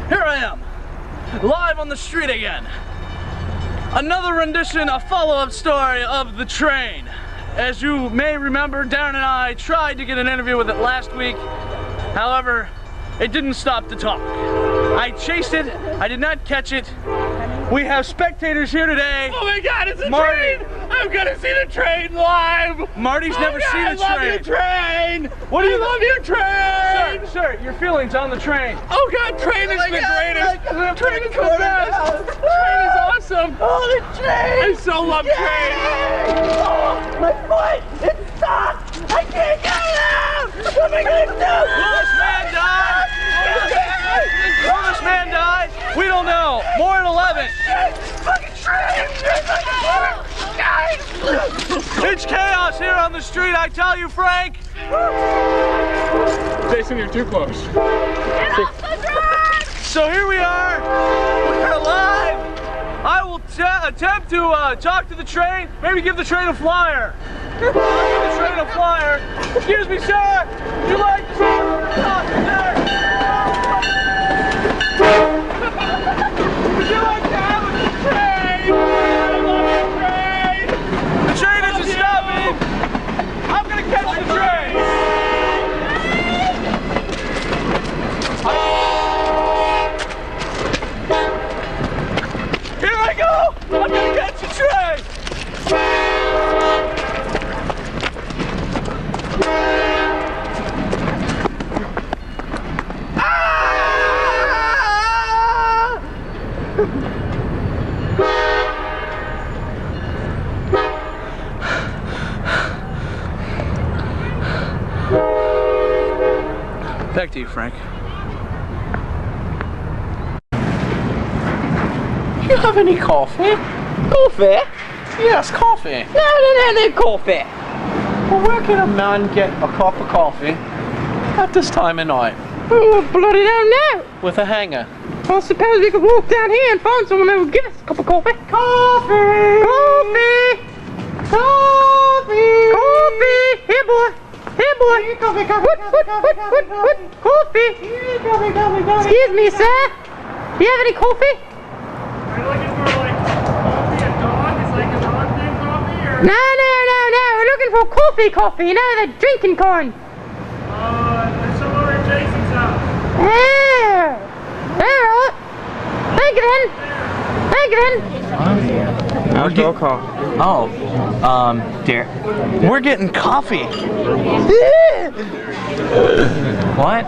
Here I am, live on the street again. Another rendition, a follow-up story of the train. As you may remember, Darren and I tried to get an interview with it last week. However, it didn't stop to talk. I chased it, I did not catch it. We have spectators here today. Oh my God, it's a train! I'm gonna see the train live! Marty's never seen a train. I love your train! What do you love your train? Sir, your feelings on the train. Oh God, train is the greatest! Train is the best! Train is awesome! Oh, the train! I so love trains! Oh, my foot! It's stuck! I can't get out! What am I gonna do? Will this man die? Will this man die? We don't know. More at 11. Fucking train! It's chaos here on the street, I tell you, Frank. Jason, you're too close. Get off the train! So here we are. We're live. I will attempt to talk to the train. Maybe give the train a flyer. Give the train a flyer. Excuse me, sir. Would you like to talk to there? Would you like to have a train? I love the train. The train isn't stopping. I'm gonna catch the train. Here I go. I'm gonna catch the train. Back to you, Frank. You have any coffee? Coffee? Yes, coffee. No coffee. Well, where can a man get a cup of coffee at this time of night? Oh, bloody don't know. With a hanger. I suppose we could walk down here and find someone who would give us a cup of coffee. Coffee! Coffee! Coffee! Coffee! Here, boy! Here, boy! Coffee, coffee! Excuse me, sir. Do you have any coffee? Are you looking for like coffee, a dog? Is like a dog named Coffee or? No. We're looking for coffee, you know, the drinking kind. There's some over at Jason's house. Yeah. Alright. Thank you then. Outdoor coffee. We're getting coffee. What?